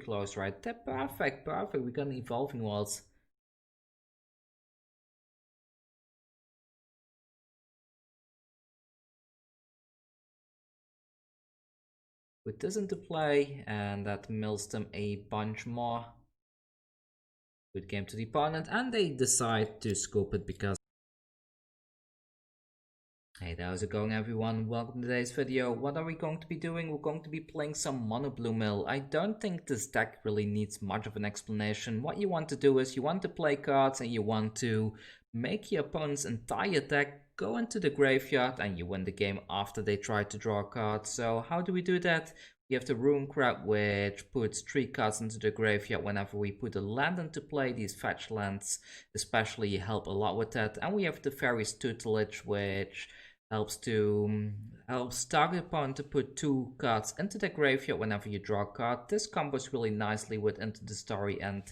close right there. Perfect, perfect. We got an Evolving Wilds. Put this into play, and that mills them a bunch more. Good game to the opponent, and they decide to scoop it because... Hey, how's it going, everyone? Welcome to today's video. What are we going to be doing? We're going to be playing some Mono Blue Mill. I don't think this deck really needs much of an explanation. What you want to do is you want to play cards and you want to make your opponent's entire deck go into the graveyard, and you win the game after they try to draw a card. So how do we do that? We have the Ruin Crab, which puts 3 cards into the graveyard whenever we put a land into play. These fetch lands especially help a lot with that. And we have the Teferi's Tutelage, which helps target opponent to put 2 cards into the graveyard whenever you draw a card. This combos really nicely with Into the Story and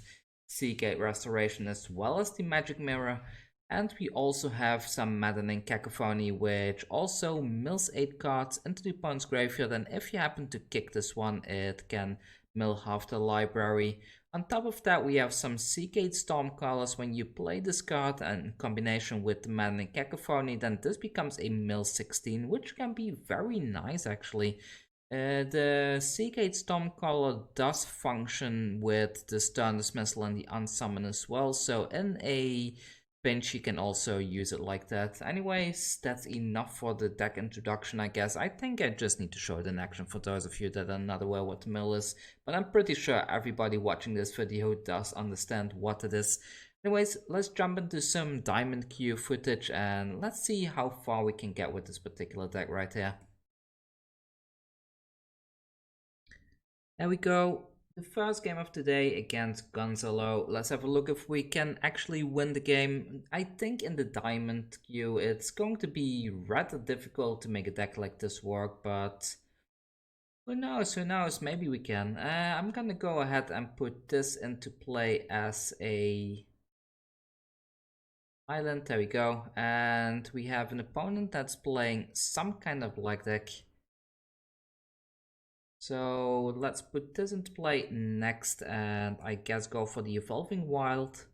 Sea Gate Restoration, as well as the Magic Mirror. And we also have some Maddening Cacophony, which also mills 8 cards into the opponent's graveyard, and if you happen to kick this one, it can mill half the library. On top of that, we have some Sea Gate Stormcallers. When you play this card and in combination with the Maddening Cacophony, then this becomes a mill 16, which can be very nice actually. The Sea Gate Stormcaller does function with the Stern Dismissal and the Unsummon as well, so in a pinch you can also use it like that. Anyways, that's enough for the deck introduction, I guess. I think I just need to show it in action for those of you that are not aware what the mill is, but I'm pretty sure everybody watching this video does understand what it is. Anyways, let's jump into some Diamond Q footage and let's see how far we can get with this particular deck right here. There we go. The first game of the day against Gonzalo. Let's have a look if we can actually win the game. I think in the Diamond queue it's going to be rather difficult to make a deck like this work, but who knows, maybe we can. I'm gonna go ahead and put this into play as a island. There we go. And we have an opponent that's playing some kind of black deck. So let's put this into play next, and I guess go for the Evolving Wild.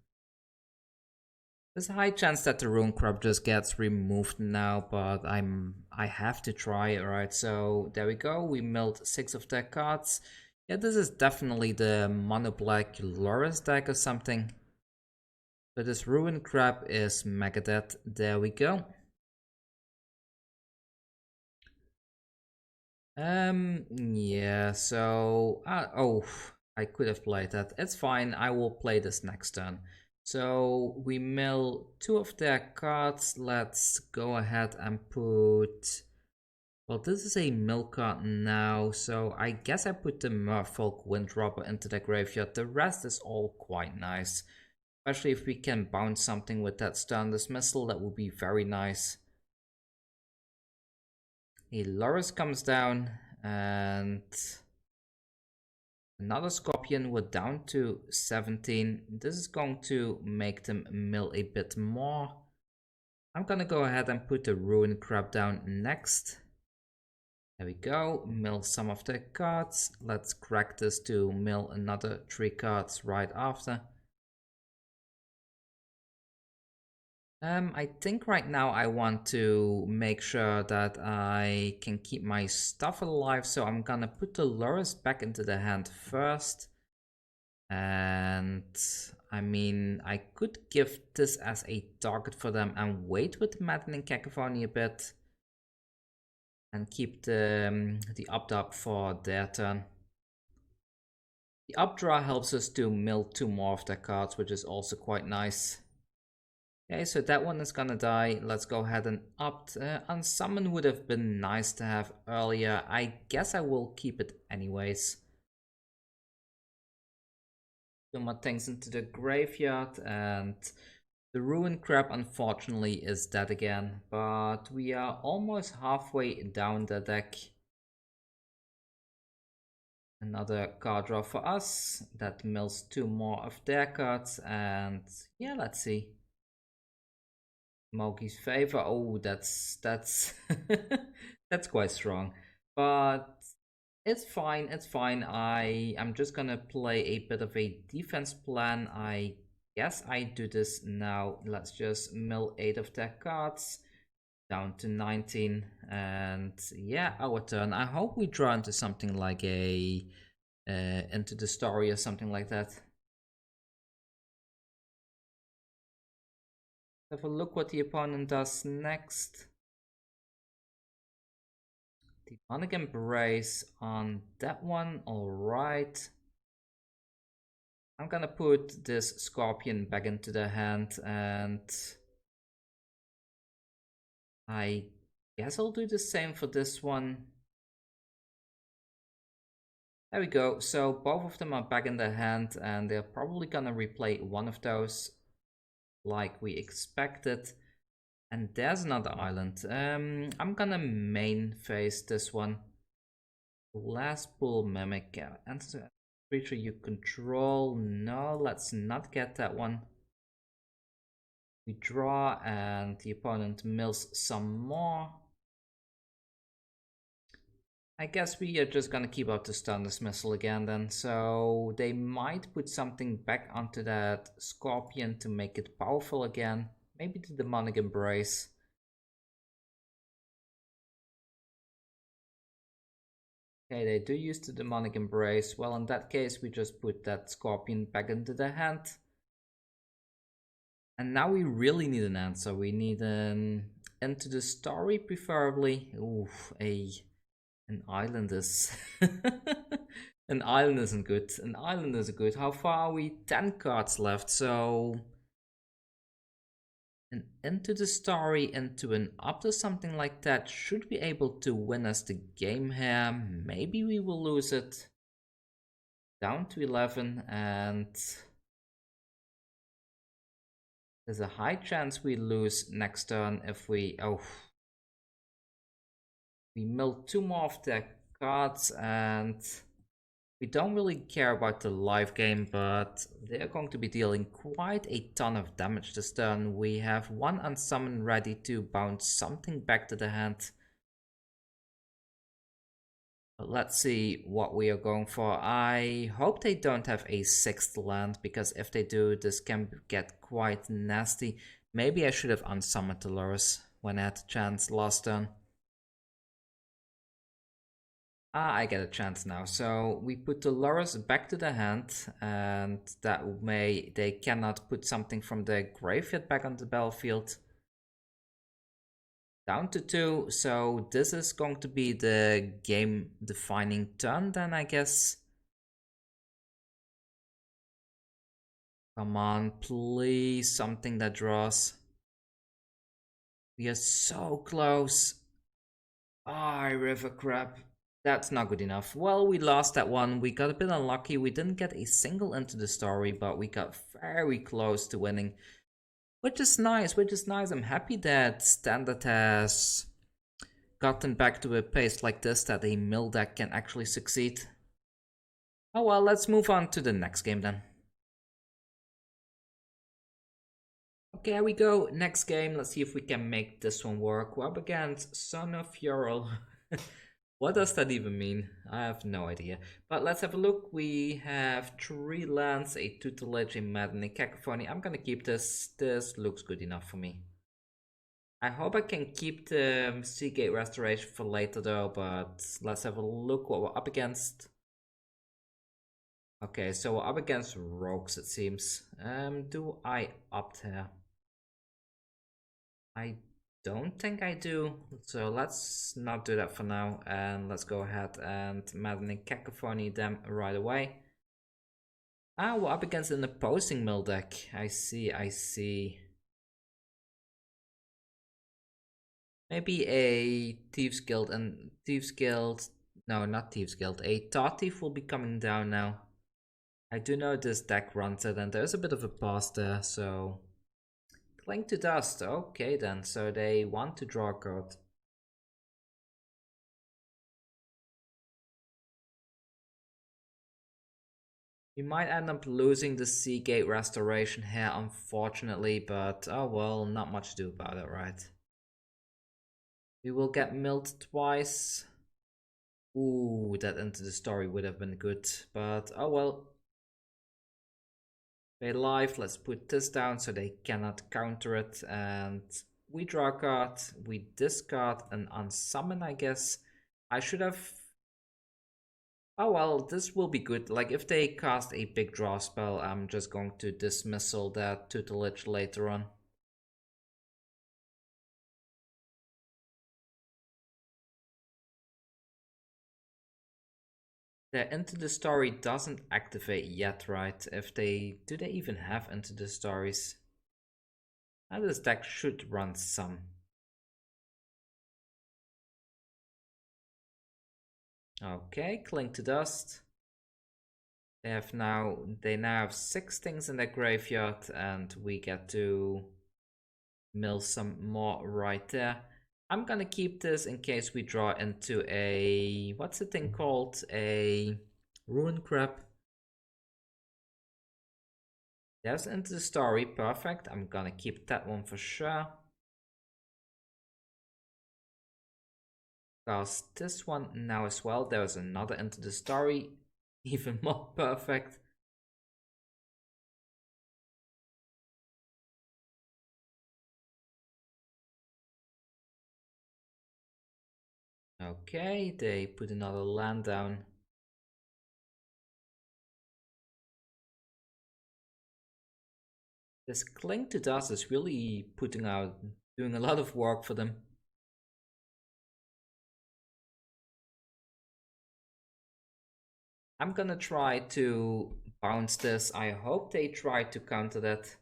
There's a high chance that the Ruin Crab just gets removed now, but I have to try. Alright, so there we go. We milled 6 of their cards. Yeah, this is definitely the mono black Loris deck or something. But this Ruin Crab is mega dead. There we go. Yeah, so oh, I could have played that. It's fine, I will play this next turn. So we mill 2 of their cards. Let's go ahead and put, well, this is a mill card now, so I guess I put the Merfolk Windrobber into the graveyard. The rest is all quite nice, especially if we can bounce something with that Stern Dismissal. That would be very nice. A Loris comes down, and another Scorpion. We're down to 17. This is going to make them mill a bit more. I'm gonna go ahead and put the Ruin Crab down next. There we go. Mill some of the cards. Let's crack this to mill another 3 cards right after. I think right now I want to make sure that I can keep my stuff alive, so I'm gonna put the Loris back into the hand first. And I mean, I could give this as a target for them and wait with the Maddening Cacophony a bit and keep the up for their turn. The updraw helps us to mill 2 more of their cards, which is also quite nice. Okay, so that one is gonna die. Let's go ahead and opt. Unsummon would have been nice to have earlier. I guess I will keep it anyways. 2 more things into the graveyard, and the Ruin Crab unfortunately is dead again. But we are almost halfway down the deck. Another card draw for us. That mills 2 more of their cards, and yeah, let's see. Mogi's favor. Oh, that's that's quite strong. But It's fine, it's fine. I'm just gonna play a bit of a defense plan. I guess I do this now. Let's just mill 8 of their cards down to 19. And yeah, our turn. I hope we draw into something like a into the story or something like that. Have a look what the opponent does next. Demonic Embrace on that one, alright. I'm gonna put this Scorpion back into the hand, and I guess I'll do the same for this one. There we go, so both of them are back in the hand, and they're probably gonna replay one of those like we expected. And there's another island. I'm gonna main phase this one. Glasspool Mimic. Answer creature you control. No, let's not get that one. We draw and the opponent mills some more. I guess we are just gonna keep out the Stern Dismissal again then. So they might put something back onto that Scorpion to make it powerful again. Maybe the Demonic Embrace. Okay, they do use the Demonic Embrace. Well, in that case, we just put that Scorpion back into the hand. And now we really need an answer. We need an end to the story, preferably. Oof, an island is... An island isn't good. An island is good. How far are we? 10 cards left, so... And into the story, into an up to something like that should be able to win us the game here. Maybe we will lose it. Down to 11, and there's a high chance we lose next turn if we... Oh. We mill 2 more of their cards, and we don't really care about the live game, but they're going to be dealing quite a ton of damage this turn. We have 1 Unsummon ready to bounce something back to the hand. But let's see what we are going for. I hope they don't have a 6th land, because if they do, this can get quite nasty. Maybe I should have unsummoned the Lurrus when I had the chance last turn. Ah, I get a chance now. So we put the Lurrus back to the hand, and that way they cannot put something from the graveyard back on the battlefield. Down to 2, so this is going to be the game-defining turn then, I guess. Come on, please, something that draws. We are so close. Ah, River Crab. That's not good enough. Well, we lost that one. We got a bit unlucky. We didn't get a single into the story, but we got very close to winning. Which is nice, which is nice. I'm happy that Standard has gotten back to a pace like this, that a mill deck can actually succeed. Oh well, let's move on to the next game then. Okay, here we go. Next game. Let's see if we can make this one work. We're up against Son of Ural. What does that even mean? I have no idea. But let's have a look. We have 3 lands, a Tutelage, a Maddening Cacophony. I'm gonna keep this. This looks good enough for me. I hope I can keep the Sea Gate Restoration for later though, but let's have a look what we're up against. Okay, so we're up against rogues, it seems. Do I opt here? I don't think I do, so let's not do that for now, and let's go ahead and Maddening Cacophony them right away. Ah, we're up against an opposing mill deck. I see, I see. Maybe a Thieves Guild and Thieves Guild. No, not Thieves Guild. A Thought Thief will be coming down now. I do know this deck runs it, and there's a bit of a pause there, so. Cling to Dust, okay then, so they want to draw a card. We might end up losing the Sea Gate Restoration here, unfortunately, but oh well, not much to do about it, right? We will get milled twice. Ooh, that Into the Story would have been good, but oh well. They live, let's put this down so they cannot counter it, and we draw a card, we discard an Unsummon, I guess. I should have... Oh well, this will be good. Like, if they cast a big draw spell, I'm just going to dismissal that tutelage later on. The Into the Story doesn't activate yet, right? If they... Do they even have Into the Stories? Now this deck should run some. Okay, Cling to Dust. They now have 6 things in their graveyard, and we get to mill some more right there. I'm gonna keep this in case we draw into a... What's the thing called? A Ruin Crab. There's Into the Story, perfect. I'm gonna keep that one for sure. Cast this one now as well. There's another Into the Story, even more perfect. Okay, they put another land down. This Cling to Dust is really doing a lot of work for them. I'm gonna try to bounce this. I hope they try to counter that.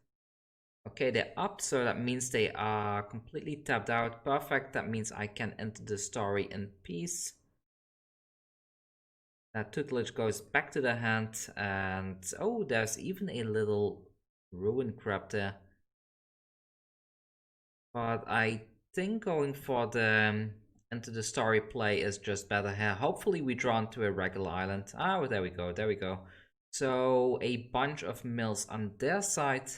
Okay, they're up, so that means they are completely tapped out. Perfect, that means I can enter the story in peace. That tutelage goes back to the hand, and oh, there's even a little ruin crab there. But I think going for the into the story play is just better here. Hopefully we draw into a regular island. Oh, there we go, there we go. So a bunch of mills on their side.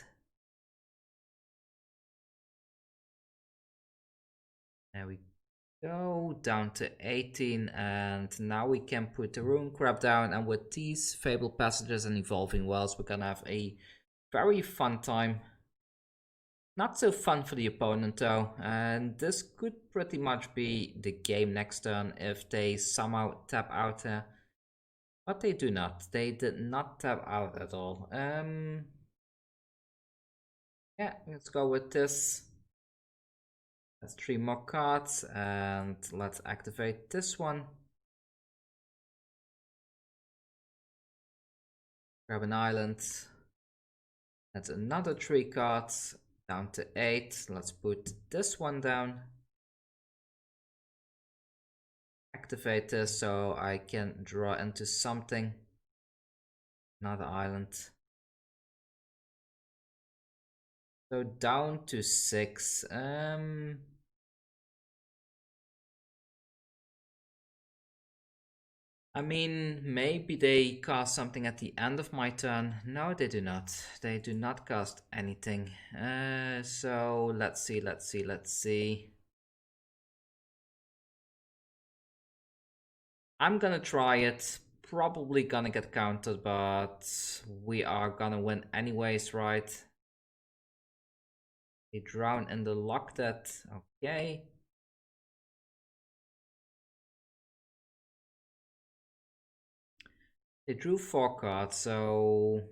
There we go, down to 18, and now we can put the ruin crab down, and with these Fabled Passages and Evolving Wells, we're gonna have a very fun time. Not so fun for the opponent though, and this could pretty much be the game next turn if they somehow tap out there. But they do not. They did not tap out at all. Yeah, let's go with this. That's 3 more cards, and let's activate this one. Grab an island. That's another 3 cards, down to 8. Let's put this one down. Activate this so I can draw into something. Another island. So down to 6. I mean, maybe they cast something at the end of my turn. No, they do not. They do not cast anything. So let's see. I'm gonna try it. Probably gonna get countered, but we are gonna win anyways, right? They drown in the lock that. Okay. They drew 4 cards, so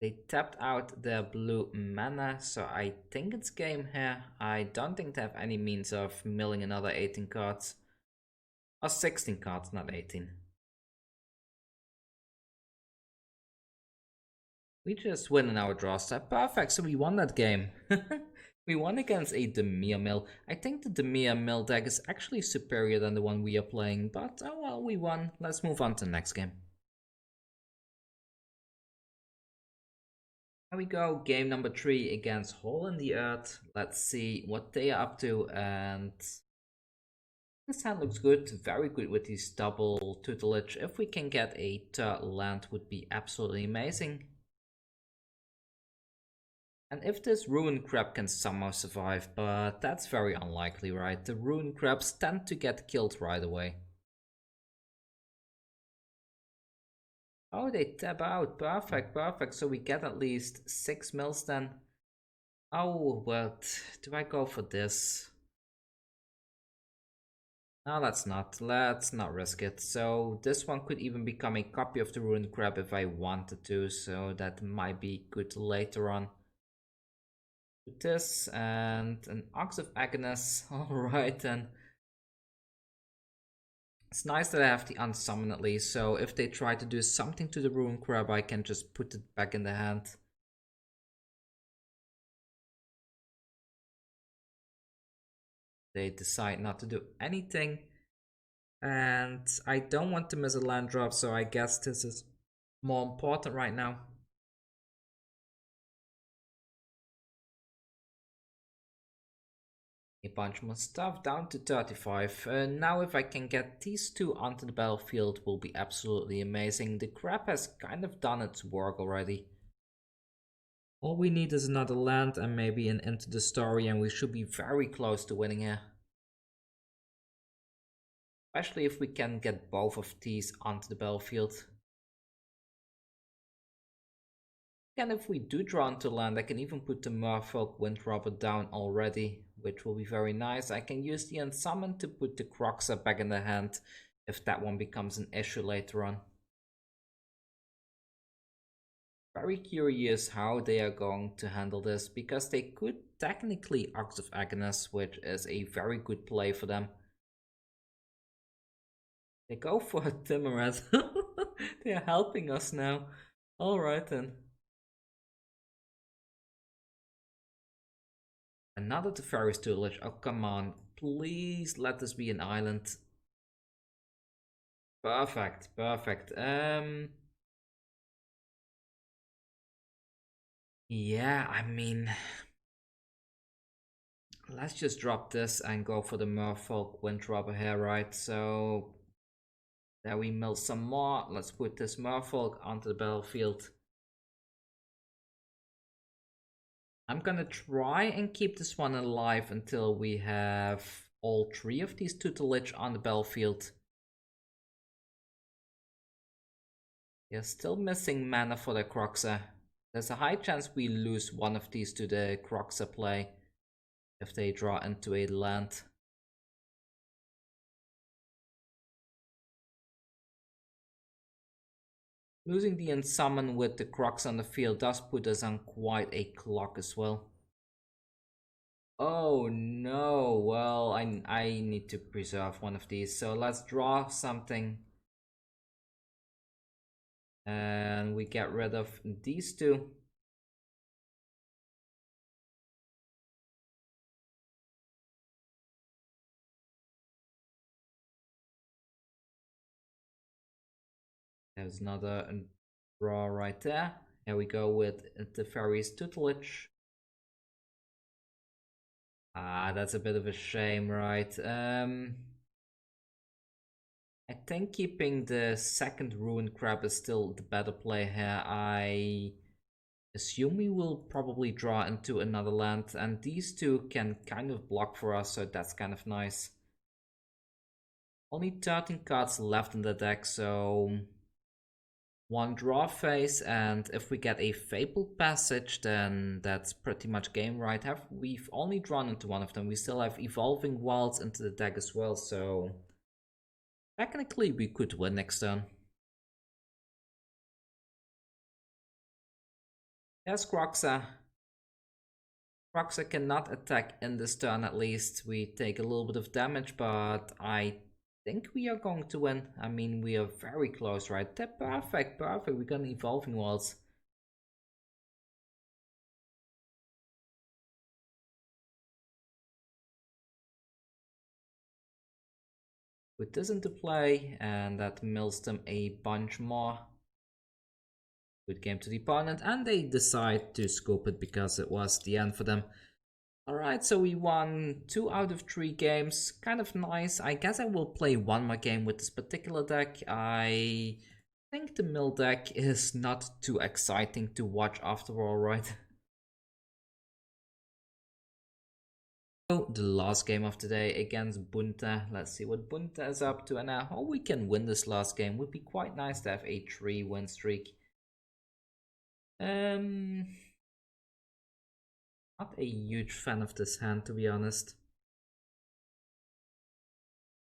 they tapped out their blue mana, so I think it's game here. I don't think they have any means of milling another 18 cards. Or 16 cards, not 18. We just win in our draw step. Perfect, so we won that game. We won against a Demir Mill. I think the Demir Mill deck is actually superior than the one we are playing, but oh well, we won. Let's move on to the next game. Here we go, game number 3 against Hole in the Earth. Let's see what they are up to, and this hand looks good, very good with this double tutelage. If we can get a third land, would be absolutely amazing. And if this Ruin Crab can somehow survive, but that's very unlikely, right? The Ruin Crabs tend to get killed right away. Oh, they tap out. Perfect, perfect. So we get at least 6 mils then. Oh, but do I go for this? No, let's not. Let's not risk it. So this one could even become a copy of the Ruined Crab if I wanted to. So that might be good later on. This and an Ox of Agnes. Alright then. It's nice that I have the Unsummon at least. So if they try to do something to the Ruined Crab, I can just put it back in the hand. They decide not to do anything. And I don't want to miss a land drop, so I guess this is more important right now. A bunch more stuff, down to 35. Now if I can get these two onto the battlefield will be absolutely amazing. The crab has kind of done its work already. All we need is another land and maybe an Into the Story, and we should be very close to winning here. Especially if we can get both of these onto the battlefield. And if we do draw into land, I can even put the Merfolk Windrobber down already, which will be very nice. I can use the Unsummon to put the Croxa back in the hand if that one becomes an issue later on. Very curious how they are going to handle this, because they could technically Ox of Agnes, which is a very good play for them. They go for a Timurat. They are helping us now. Alright then. Another Teferi's Tutelage. Oh, come on. Please let this be an island. Perfect, perfect. Yeah, I mean, let's just drop this and go for the Merfolk Windrobber here, right? So there we mill some more. Let's put this Merfolk onto the battlefield. I'm gonna try and keep this one alive until we have all three of these Tutelage on the battlefield. They're still missing mana for the Croxa. There's a high chance we lose one of these to the Croxa play if they draw into a land. Losing the Unsummon with the Crocs on the field does put us on quite a clock as well. Oh no, well, I need to preserve one of these, so let's draw something. And we get rid of these two. There's another draw right there. Here we go with Teferi's Tutelage. Ah, that's a bit of a shame, right? I think keeping the second Ruined Crab is still the better play here. I assume we will probably draw into another land, and these two can kind of block for us, so that's kind of nice. Only 13 cards left in the deck, so one draw phase, and if we get a Fabled Passage, then that's pretty much game, right? We've only drawn into one of them. We still have Evolving Wilds into the deck as well, so technically we could win next turn. Yes, Croxa. Croxa cannot attack in this turn at least. We take a little bit of damage, but I think we are going to win. I mean, we are very close, right? Perfect, perfect. We got an Evolving Wilds. Put this into play, and that mills them a bunch more. Good game to the opponent, and they decide to scope it because it was the end for them. Alright, so we won 2 out of 3 games. Kind of nice. I guess I will play one more game with this particular deck. I think the mill deck is not too exciting to watch after all, right? The last game of the day against Bunta. Let's see what Bunta is up to, and I hope we can win this last game. Would be quite nice to have a 3-win streak. Not a huge fan of this hand, to be honest.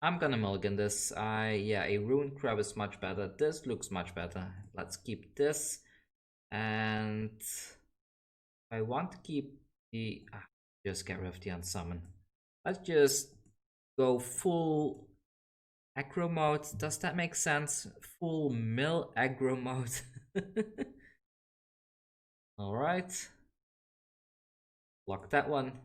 I'm gonna mulligan this. Yeah, a Ruined Crab is much better. This looks much better. Let's keep this. And I want to keep the... just get rid of the Unsummon. Let's just go full aggro mode. Does that make sense? Full mill aggro mode. Alright. Block that one.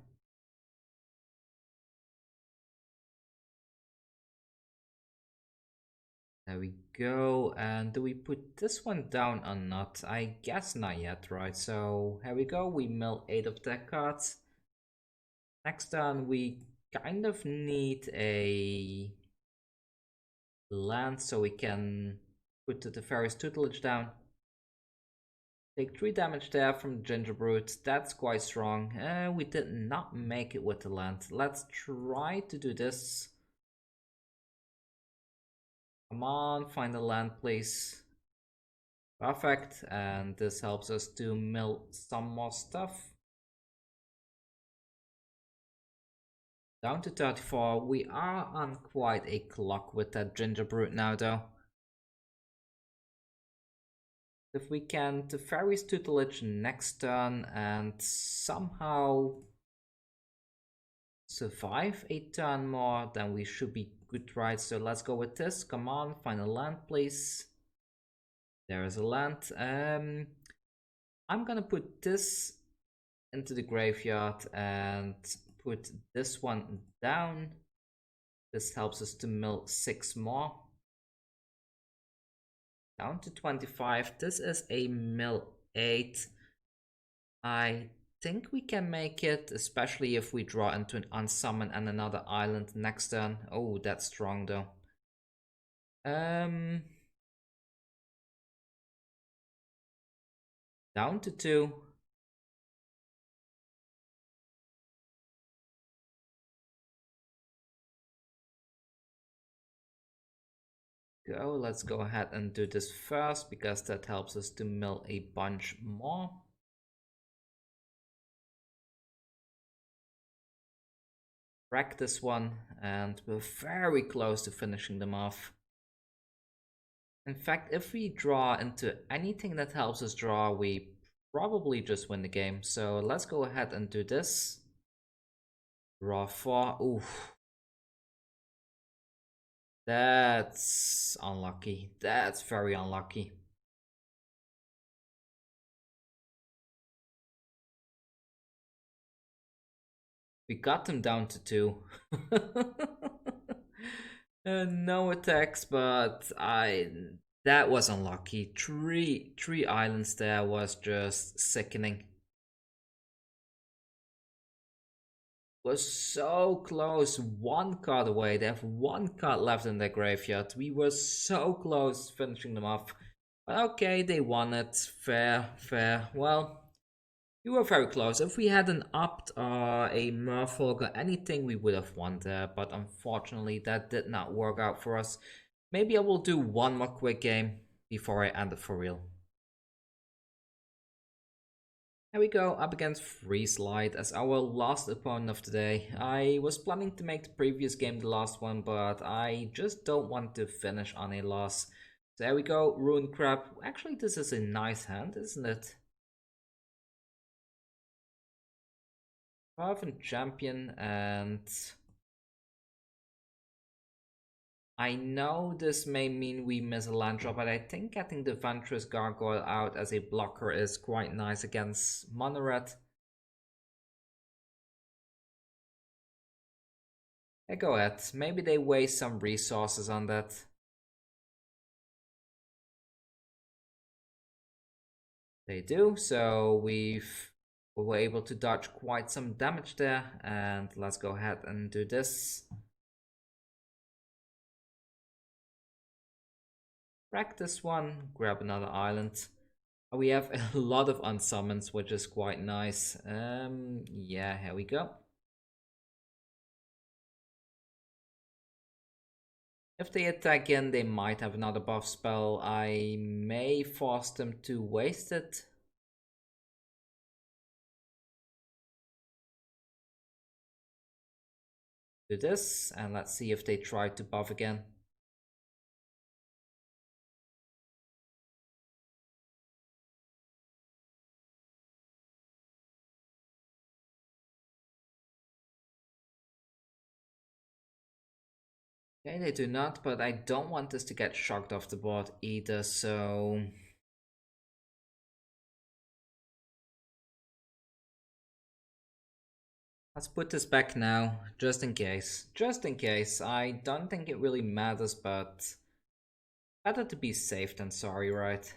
There we go. And do we put this one down or not? I guess not yet, right? So here we go. We mill 8 of deck cards. Next turn, we kind of need a land so we can put the Teferi's Tutelage down. Take 3 damage there from Gingerbrute. That's quite strong. We did not make it with the land. Let's try to do this. Come on, find a land, please. Perfect. And this helps us to mill some more stuff. Down to 34. We are on quite a clock with that Gingerbrute now, though. If we can Teferi's Tutelage next turn and somehow survive a turn more, then we should be good, right? So let's go with this. Come on, find a land, please. There is a land. I'm gonna put this into the graveyard and put this one down. This helps us to mill 6 more. Down to 25. This is a mill 8. I think we can make it, especially if we draw into an Unsummon and another island next turn. Oh, that's strong though. Down to 2. Let's go ahead and do this first because that helps us to mill a bunch more. Wreck this one, and we're very close to finishing them off. In fact, if we draw into anything that helps us draw, we probably just win the game. So let's go ahead and do this. Draw 4. Oof. That's unlucky. That's very unlucky. We got them down to 2. No attacks, but that was unlucky. Three islands there was just sickening. Was so close, 1 card away. They have 1 card left in their graveyard. We were so close finishing them off. But okay, they won it. Fair. Well, we were very close. If we hadn't upped a Merfolk or anything, we would have won there. But unfortunately, that did not work out for us. Maybe I will do one more quick game before I end it for real. Here we go, up against Freezelight as our last opponent of the day. I was planning to make the previous game the last one, but I just don't want to finish on a loss. So there we go, Ruined Crab. Actually, this is a nice hand, isn't it? Fervent Champion, and I know this may mean we miss a land drop, but I think getting the Vantress Gargoyle out as a blocker is quite nice against Mono Red. Yeah, go ahead. Maybe they waste some resources on that. They do, so we were able to dodge quite some damage there, and let's go ahead and do this. Wreck this one, grab another island. We have a lot of unsummons, which is quite nice. Yeah, here we go. If they attack in, they might have another buff spell. I may force them to waste it. Do this, and let's see if they try to buff again. Okay, they do not, but I don't want this to get shocked off the board either, so... Let's put this back now, just in case. Just in case. I don't think it really matters, but... better to be safe than sorry, right?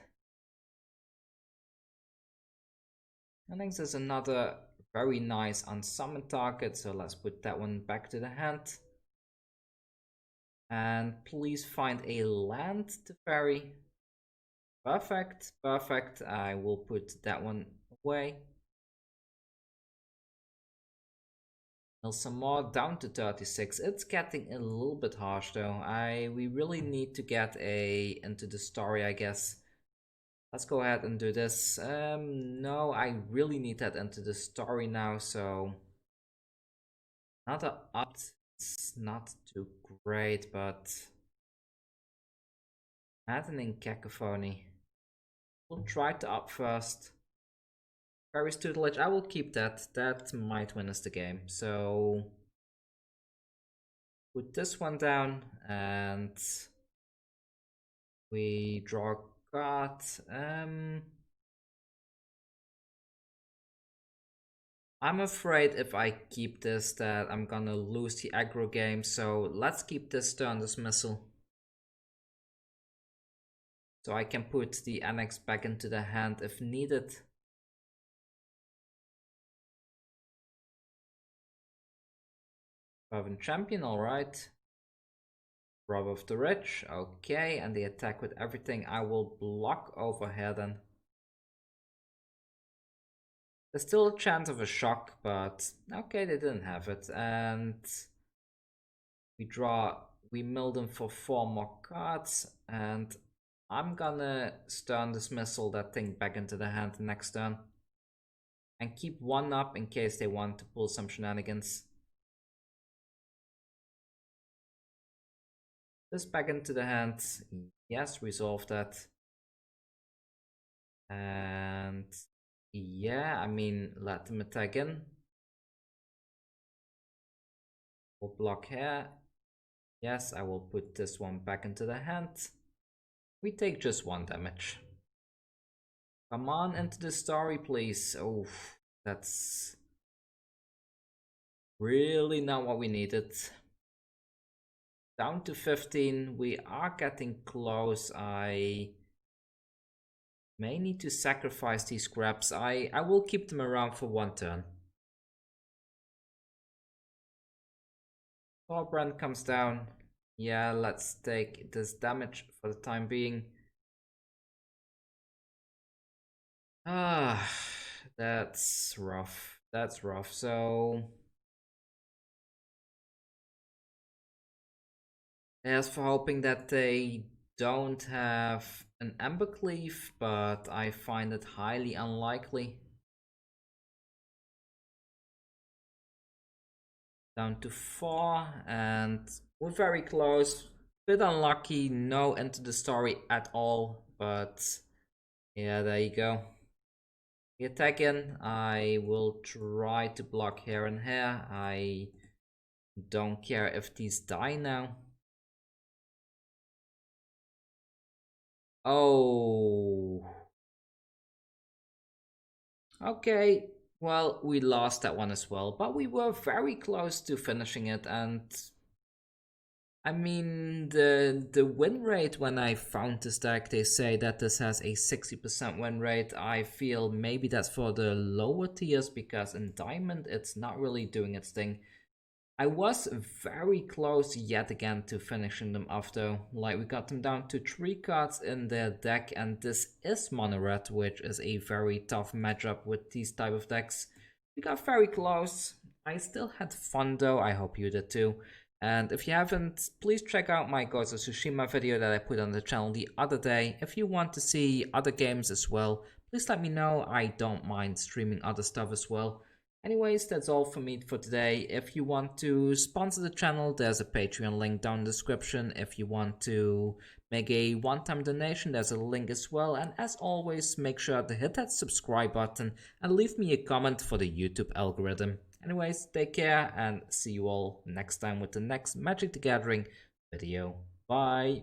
I think there's another very nice unsummon target, so let's put that one back to the hand. And please find a land, Teferi. Perfect, perfect. I will put that one away. Mill some more, down to 36. It's getting a little bit harsh though. We really need to get into the story, I guess. Let's go ahead and do this. No, I really need that into the story now, so... Another up. It's not too great, but... Maddening Cacophony. We'll try to up first. Paris Tutelage, I will keep that. That might win us the game. So... put this one down, and... we draw a card. I'm afraid if I keep this that I'm gonna lose the aggro game, so let's keep this Stern Dismissal. So I can put the annex back into the hand if needed. Fervent Champion, alright. Rob of the Rich, okay, and they attack with everything. I will block over here then. There's still a chance of a shock, but okay, they didn't have it. And we mill them for 4 more cards, and I'm gonna Stern Dismissal that thing back into the hand next turn. And keep 1 up in case they want to pull some shenanigans. This back into the hand. Yes, resolve that. And yeah, I mean, let them attack in. We'll block here. Yes, I will put this one back into the hand. We take just 1 damage. Come on into the story, please. Oh, that's really not what we needed. Down to 15. We are getting close. I may need to sacrifice these scraps. I will keep them around for 1 turn. Thorbrand comes down. Yeah, let's take this damage for the time being. Ah, that's rough. That's rough. So... as for hoping that they don't have an Embercleave, but I find it highly unlikely. Down to 4, and we're very close. Bit unlucky, no into the story at all, but yeah, there you go. The attack in, I will try to block here and here. I don't care if these die now. Oh. Okay, well, we lost that one as well, but we were very close to finishing it, and I mean, the win rate when I found this deck, they say that this has a 60% win rate. I feel maybe that's for the lower tiers, because in Diamond, it's not really doing its thing. I was very close yet again to finishing them off though. Like, we got them down to 3 cards in their deck, and this is mono red, which is a very tough matchup with these type of decks. We got very close. I still had fun though, I hope you did too. And if you haven't, please check out my Ghost of Tsushima video that I put on the channel the other day. If you want to see other games as well, please let me know. I don't mind streaming other stuff as well. Anyways, that's all for me for today. If you want to sponsor the channel, there's a Patreon link down in the description. If you want to make a one-time donation, there's a link as well. And as always, make sure to hit that subscribe button and leave me a comment for the YouTube algorithm. Anyways, take care and see you all next time with the next Magic the Gathering video. Bye!